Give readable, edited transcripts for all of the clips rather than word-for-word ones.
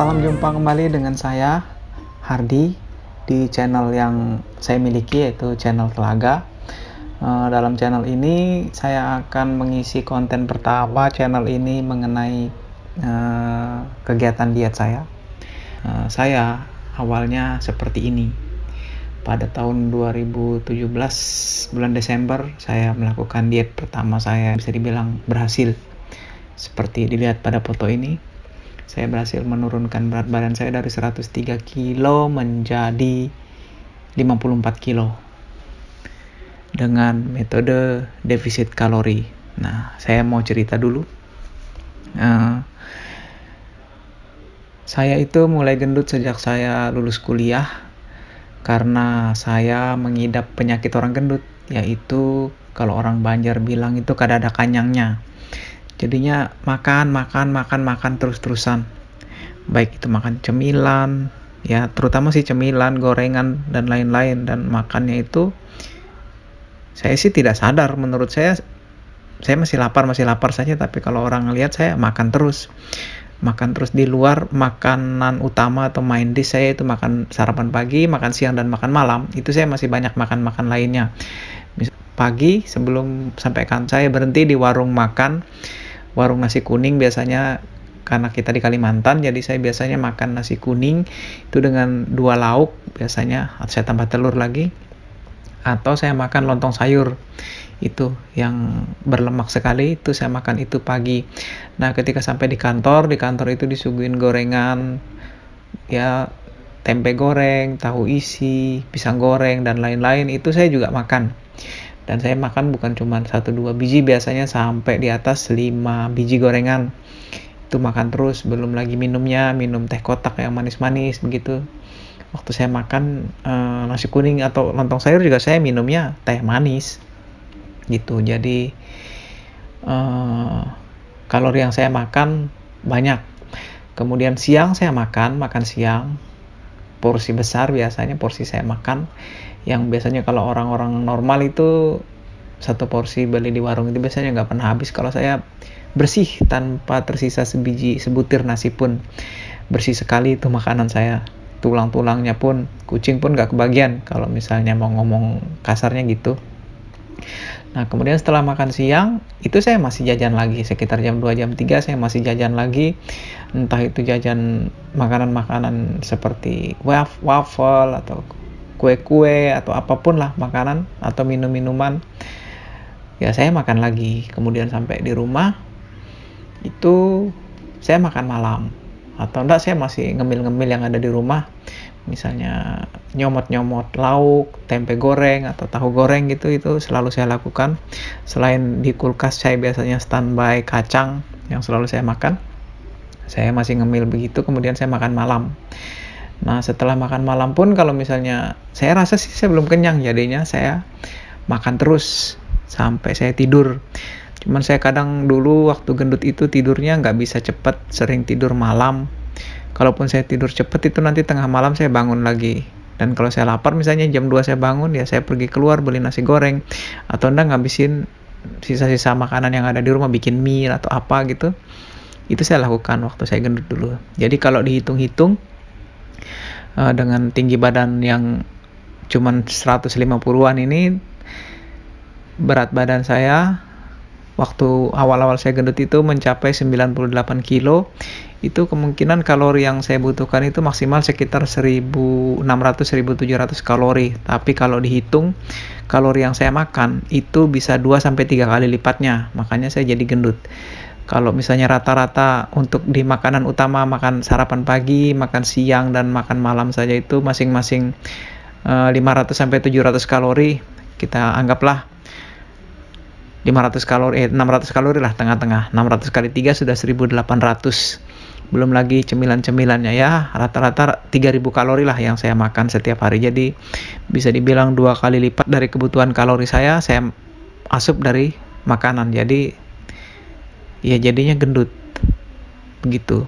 Salam jumpa kembali dengan saya, Hardi, di channel yang saya miliki, yaitu channel Telaga. Dalam channel ini, saya akan mengisi konten pertama channel ini mengenai kegiatan diet saya. Saya awalnya seperti ini. Pada tahun 2017, bulan Desember, saya melakukan diet pertama saya, bisa dibilang berhasil. Seperti dilihat pada foto ini, saya berhasil menurunkan berat badan saya dari 103 kilo menjadi 54 kilo dengan metode defisit kalori. Nah, saya mau cerita dulu. Saya itu mulai gendut sejak saya lulus kuliah karena saya mengidap penyakit orang gendut, yaitu kalau orang Banjar bilang itu kada ada kanyangnya. Jadinya makan terus-terusan. Baik itu makan cemilan, ya terutama sih cemilan, gorengan dan lain-lain, dan makannya itu saya sih tidak sadar. Menurut saya masih lapar saja, tapi kalau orang lihat saya makan terus di luar. Makanan utama atau main dish saya itu makan sarapan pagi, makan siang, dan makan malam. Itu saya masih banyak makan lainnya. Pagi sebelum sampai kan saya berhenti di warung nasi kuning biasanya, karena kita di Kalimantan, jadi saya biasanya makan nasi kuning itu dengan 2 lauk biasanya, atau saya tambah telur lagi, atau saya makan lontong sayur itu yang berlemak sekali, itu saya makan itu pagi. Nah, ketika sampai di kantor itu disuguhin gorengan, ya tempe goreng, tahu isi, pisang goreng, dan lain-lain, itu saya juga makan. Dan saya makan bukan cuma 1-2 biji, biasanya sampai di atas 5 biji gorengan. Itu makan terus, belum lagi minum teh kotak yang manis-manis begitu. Waktu saya makan nasi kuning atau lontong sayur juga saya minumnya teh manis gitu. Jadi kalori yang saya makan banyak. Kemudian siang saya makan siang porsi besar, biasanya porsi saya makan yang biasanya kalau orang-orang normal itu satu porsi beli di warung itu biasanya nggak pernah habis. Kalau saya bersih tanpa tersisa sebutir nasi pun, bersih sekali itu makanan saya. Tulang-tulangnya pun, kucing pun nggak kebagian kalau misalnya mau ngomong kasarnya gitu. Nah, kemudian setelah makan siang itu saya masih jajan lagi, sekitar jam 2 jam 3 saya masih jajan lagi. Entah itu jajan makanan-makanan seperti waffle atau kue-kue atau apapun lah, makanan atau minum-minuman, ya saya makan lagi. Kemudian sampai di rumah itu saya makan malam, atau enggak saya masih ngemil-ngemil yang ada di rumah, misalnya nyomot-nyomot lauk, tempe goreng atau tahu goreng gitu, itu selalu saya lakukan. Selain di kulkas saya biasanya standby kacang yang selalu saya makan, saya masih ngemil begitu. Kemudian saya makan malam. Nah, setelah makan malam pun kalau misalnya saya rasa sih saya belum kenyang, jadinya saya makan terus sampai saya tidur. Cuman saya kadang dulu waktu gendut itu tidurnya nggak bisa cepet, sering tidur malam. Kalaupun saya tidur cepet itu nanti tengah malam saya bangun lagi. Dan kalau saya lapar misalnya jam 2 saya bangun, ya saya pergi keluar beli nasi goreng, atau enggak ngabisin sisa-sisa makanan yang ada di rumah, bikin mie atau apa gitu. Itu saya lakukan waktu saya gendut dulu. Jadi kalau dihitung-hitung, dengan tinggi badan yang cuman 150-an ini, berat badan saya waktu awal-awal saya gendut itu mencapai 98 kilo. Itu kemungkinan kalori yang saya butuhkan itu maksimal sekitar 1600-1700 kalori. Tapi kalau dihitung kalori yang saya makan itu bisa 2-3 kali lipatnya. Makanya saya jadi gendut. Kalau misalnya rata-rata untuk di makanan utama, makan sarapan pagi, makan siang, dan makan malam saja itu masing-masing 500-700 kalori. Kita anggaplah 600 kalori lah tengah-tengah. 600 kali 3 sudah 1800. Belum lagi cemilan-cemilannya, ya rata-rata 3000 kalori lah yang saya makan setiap hari. Jadi bisa dibilang 2 kali lipat dari kebutuhan kalori saya asup dari makanan. Jadi ya jadinya gendut begitu.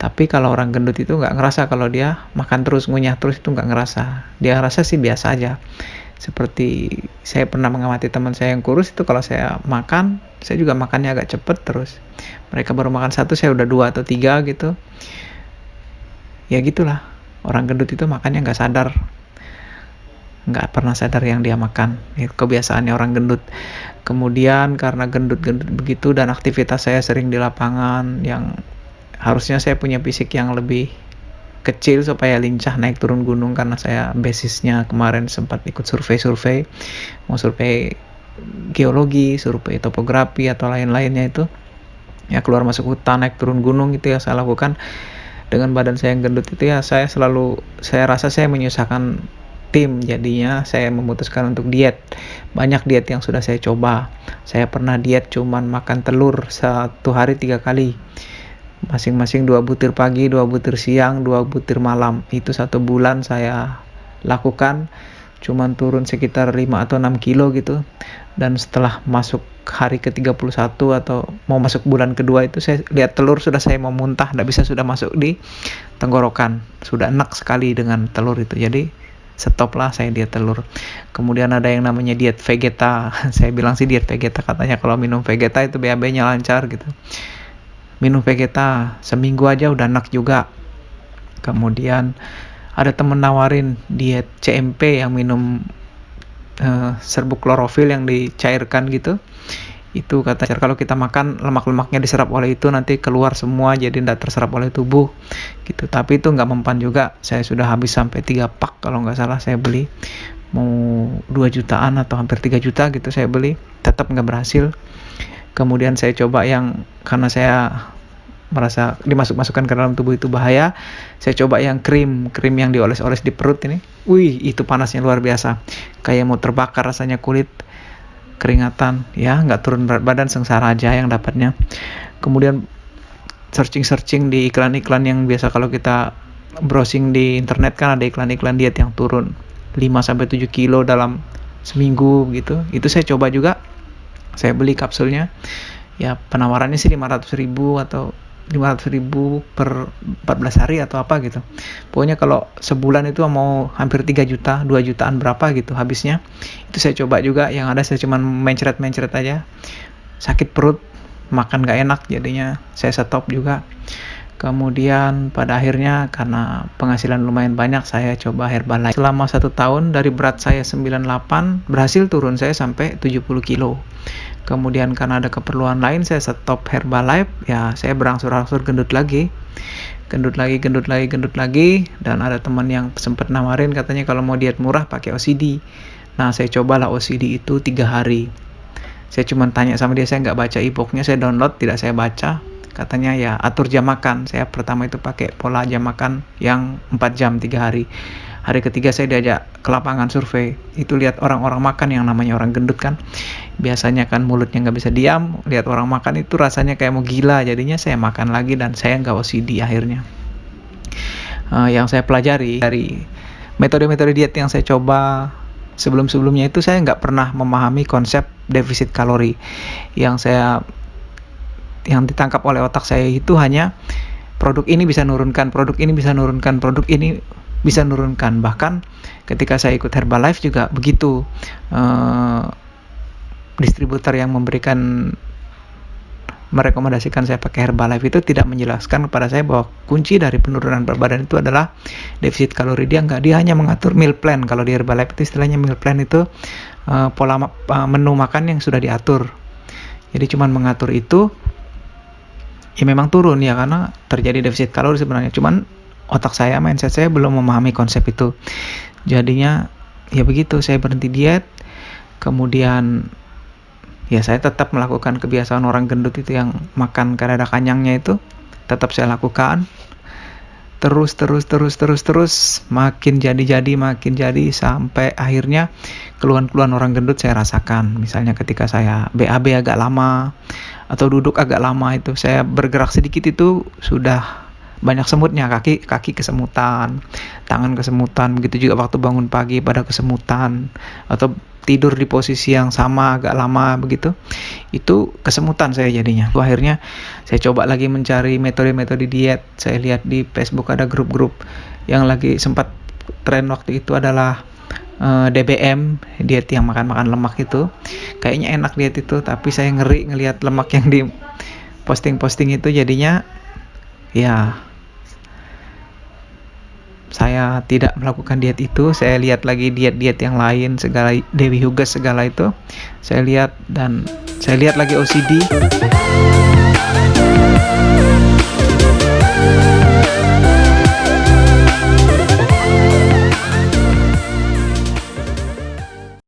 Tapi kalau orang gendut itu nggak ngerasa, kalau dia makan terus, ngunyah terus, itu nggak ngerasa. Dia rasa sih biasa aja. Seperti saya pernah mengamati teman saya yang kurus itu, kalau saya makan, saya juga makannya agak cepet terus. Mereka baru makan 1, saya udah 2 atau 3 gitu. Ya gitulah, orang gendut itu makannya nggak pernah sadar yang dia makan. Itu kebiasaannya orang gendut. Kemudian karena gendut-gendut begitu dan aktivitas saya sering di lapangan, yang harusnya saya punya fisik yang lebih kecil supaya lincah naik turun gunung, karena saya basisnya kemarin sempat ikut survei-survei, mau survei geologi, survei topografi atau lain-lainnya itu. Ya keluar masuk hutan, naik turun gunung itu ya saya lakukan. Dengan badan saya yang gendut itu ya saya rasa saya menyusahkan tim, jadinya saya memutuskan untuk diet. Banyak diet yang sudah saya coba. Saya pernah diet cuman makan telur satu hari 3 kali, masing-masing 2 butir pagi, 2 butir siang, 2 butir malam. Itu 1 bulan saya lakukan, cuman turun sekitar 5 atau 6 kilo gitu. Dan setelah masuk hari ke-31 atau mau masuk bulan kedua itu, saya lihat telur sudah saya mau muntah, tidak bisa, sudah masuk di tenggorokan, sudah enak sekali dengan telur itu. Jadi stop lah saya diet telur. Kemudian ada yang namanya diet Vegeta. Saya bilang sih diet Vegeta, katanya kalau minum Vegeta itu BAB-nya lancar gitu. Minum Vegeta seminggu aja udah enak juga. Kemudian ada temen nawarin diet CMP yang minum serbuk klorofil yang dicairkan gitu. Itu kata kalau kita makan, lemak-lemaknya diserap oleh itu, nanti keluar semua jadi tidak terserap oleh tubuh gitu. Tapi itu nggak mempan juga. Saya sudah habis sampai 3 pak kalau nggak salah, saya beli mau 2 jutaan atau hampir 3 juta gitu saya beli, tetap nggak berhasil. Kemudian saya coba yang, karena saya merasa dimasukkan ke dalam tubuh itu bahaya, saya coba yang krim yang dioles-oles di perut ini. Wih, itu panasnya luar biasa, kayak mau terbakar rasanya, kulit keringatan, ya nggak turun berat badan, sengsara aja yang dapatnya. Kemudian searching di iklan-iklan yang biasa kalau kita browsing di internet, kan ada iklan-iklan diet yang turun 5-7 kilo dalam seminggu gitu. Itu saya coba juga, saya beli kapsulnya. Ya penawarannya sih 500.000 atau 500.000 per 14 hari atau apa gitu. Pokoknya kalau sebulan itu mau hampir 3 juta, 2 jutaan berapa gitu habisnya. Itu saya coba juga, yang ada saya cuma mencret-mencret aja. Sakit perut, makan gak enak, jadinya saya stop juga. Kemudian pada akhirnya karena penghasilan lumayan banyak, saya coba Herbalife. Selama 1 tahun dari berat saya 98, berhasil turun saya sampai 70 kilo. Kemudian karena ada keperluan lain, saya stop Herbalife. Ya saya berangsur-angsur gendut lagi. Dan ada teman yang sempat nawarin, katanya kalau mau diet murah pakai OCD. Nah saya cobalah OCD itu 3 hari. Saya cuma tanya sama dia, saya nggak baca e-booknya, saya download, tidak saya baca. Katanya ya atur jam makan. Saya pertama itu pakai pola jam makan yang 4 jam 3 hari. Hari ketiga saya diajak ke lapangan survei. Itu lihat orang-orang makan, yang namanya orang gendut kan, biasanya kan mulutnya nggak bisa diam. Lihat orang makan itu rasanya kayak mau gila. Jadinya saya makan lagi dan saya nggak OCD akhirnya. Yang saya pelajari dari metode-metode diet yang saya coba sebelum-sebelumnya itu, saya nggak pernah memahami konsep defisit kalori. Yang ditangkap oleh otak saya itu hanya produk ini bisa nurunkan, produk ini bisa nurunkan, produk ini bisa nurunkan. Bahkan ketika saya ikut Herbalife juga begitu. Distributor yang merekomendasikan saya pakai Herbalife itu tidak menjelaskan kepada saya bahwa kunci dari penurunan berat badan itu adalah defisit kalori. Dia hanya mengatur meal plan. Kalau di Herbalife itu istilahnya meal plan itu pola menu makan yang sudah diatur. Jadi cuman mengatur itu, ya memang turun ya karena terjadi defisit kalori sebenarnya. Cuman otak saya, mindset saya belum memahami konsep itu. Jadinya ya begitu, saya berhenti diet. Kemudian ya saya tetap melakukan kebiasaan orang gendut itu, yang makan karena ada kanyangnya itu tetap saya lakukan. Terus makin jadi sampai akhirnya keluhan-keluhan orang gendut saya rasakan. Misalnya ketika saya BAB agak lama atau duduk agak lama, itu saya bergerak sedikit itu sudah banyak semutnya, kaki kesemutan, tangan kesemutan, begitu juga waktu bangun pagi pada kesemutan, atau tidur di posisi yang sama agak lama begitu, itu kesemutan saya jadinya. Akhirnya saya coba lagi mencari metode-metode diet. Saya lihat di Facebook ada grup-grup yang lagi sempat tren waktu itu adalah DBM, diet yang makan lemak itu. Kayaknya enak diet itu, tapi saya ngeri ngelihat lemak yang di posting itu, jadinya ya saya tidak melakukan diet itu, saya lihat lagi diet-diet yang lain, segala Dewi Huges segala itu, saya lihat, dan saya lihat lagi OCD.